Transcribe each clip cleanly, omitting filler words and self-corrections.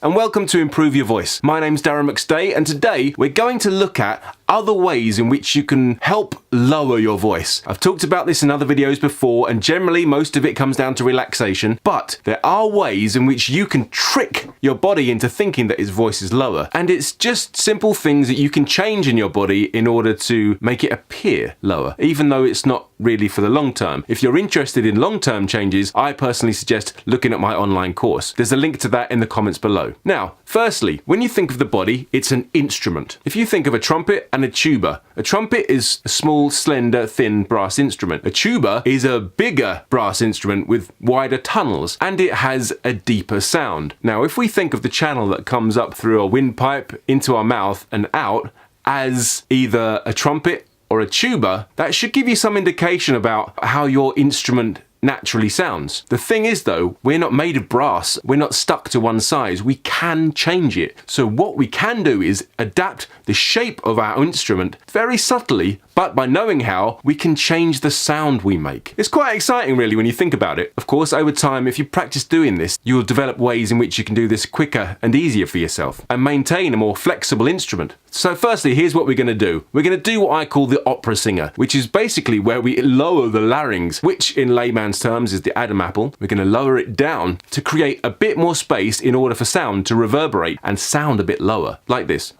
and welcome to Improve Your Voice. My name's Darren McStay, and today we're going to look at other ways in which you can help lower your voice. I've talked about this in other videos before, and generally most of it comes down to relaxation, but there are ways in which you can trick your body into thinking that its voice is lower, and it's just simple things that you can change in your body in order to make it appear lower, even though it's not really for the long term. If you're interested in long-term changes, I personally suggest looking at my online course. There's a link to that in the comments below. Now, firstly, when you think of the body, it's an instrument. If you think of a trumpet and a tuba, a trumpet is a small, slender, thin brass instrument. A tuba is a bigger brass instrument with wider tunnels, and it has a deeper sound. Now, if we think of the channel that comes up through a windpipe into our mouth and out as either a trumpet or a tuba, that should give you some indication about how your instrument naturally sounds. The thing is though, we're not made of brass. We're not stuck to one size. We can change it. So what we can do is adapt the shape of our instrument very subtly, but by knowing how, we can change the sound we make. It's quite exciting really when you think about it. Of course, over time, if you practice doing this, you'll develop ways in which you can do this quicker and easier for yourself and maintain a more flexible instrument. So firstly, here's what we're going to do. We're going to do what I call the opera singer, which is basically where we lower the larynx, which in layman's terms is the Adam apple. We're going to lower it down to create a bit more space in order for sound to reverberate and sound a bit lower, like this.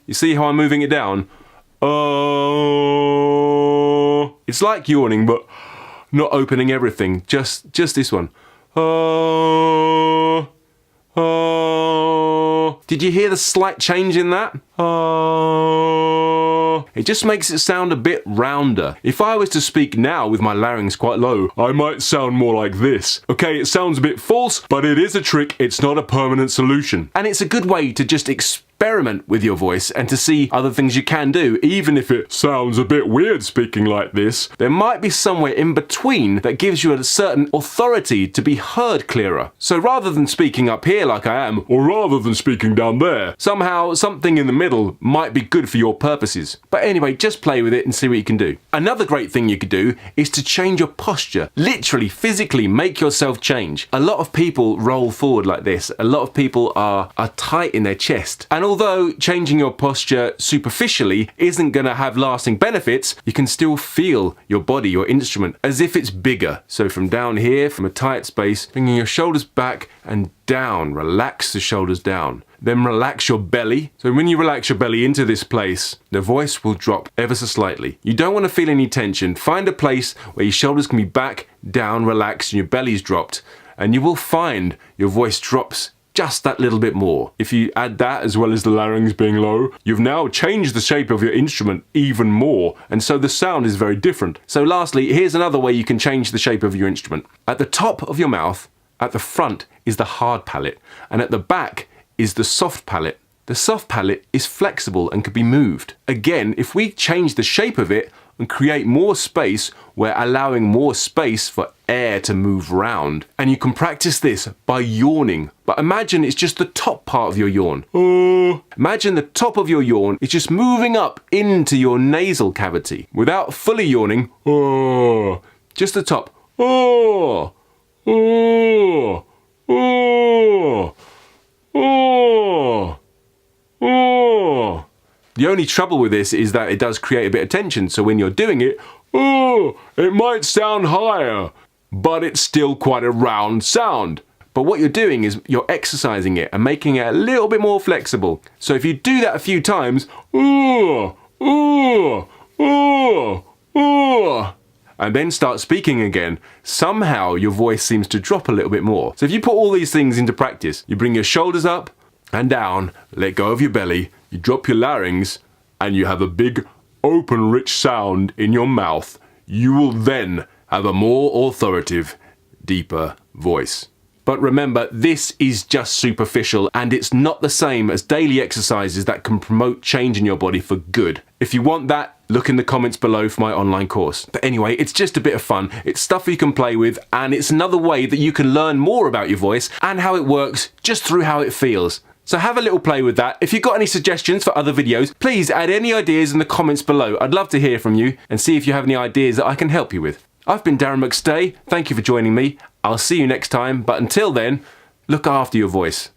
You see how I'm moving it down? It's like yawning, but not opening everything. Just this one. Did you hear the slight change in that? It just makes it sound a bit rounder. If I was to speak now with my larynx quite low, I might sound more like this. Okay, it sounds a bit false, but it is a trick. It's not a permanent solution. And it's a good way to just experiment with your voice and to see other things you can do. Even if it sounds a bit weird speaking like this, there might be somewhere in between that gives you a certain authority to be heard clearer. So rather than speaking up here like I am, or rather than speaking down there, somehow something in the middle might be good for your purposes. But anyway, just play with it and see what you can do. Another great thing you could do is to change your posture. Literally, physically make yourself change. A lot of people roll forward like this. A lot of people are tight in their chest. And although changing your posture superficially isn't going to have lasting benefits, you can still feel your body, your instrument, as if it's bigger. So from down here, from a tight space, bringing your shoulders back and down. Relax the shoulders down. Then relax your belly. So when you relax your belly into this place, the voice will drop ever so slightly. You don't want to feel any tension. Find a place where your shoulders can be back, down, relaxed, and your belly's dropped. And you will find your voice drops just that little bit more. If you add that as well as the larynx being low, you've now changed the shape of your instrument even more, and so the sound is very different. So lastly, here's another way you can change the shape of your instrument. At the top of your mouth, at the front is the hard palate, and at the back is the soft palate. The soft palate is flexible and can be moved. Again, if we change the shape of it and create more space, we're allowing more space for air to move round. And you can practice this by yawning. But imagine it's just the top part of your yawn. Imagine the top of your yawn is just moving up into your nasal cavity without fully yawning. Just the top. The only trouble with this is that it does create a bit of tension, so when you're doing it, it might sound higher, but it's still quite a round sound. But what you're doing is you're exercising it and making it a little bit more flexible. So if you do that a few times, and then start speaking again, somehow your voice seems to drop a little bit more. So if you put all these things into practice, you bring your shoulders up and down, let go of your belly, you drop your larynx, and you have a big, open, rich sound in your mouth, you will then have a more authoritative, deeper voice. But remember, this is just superficial, and it's not the same as daily exercises that can promote change in your body for good. If you want that, look in the comments below for my online course. But anyway, it's just a bit of fun. It's stuff you can play with, and it's another way that you can learn more about your voice and how it works just through how it feels. So have a little play with that. If you've got any suggestions for other videos, please add any ideas in the comments below. I'd love to hear from you and see if you have any ideas that I can help you with. I've been Darren McStay. Thank you for joining me, I'll see you next time, but until then, look after your voice.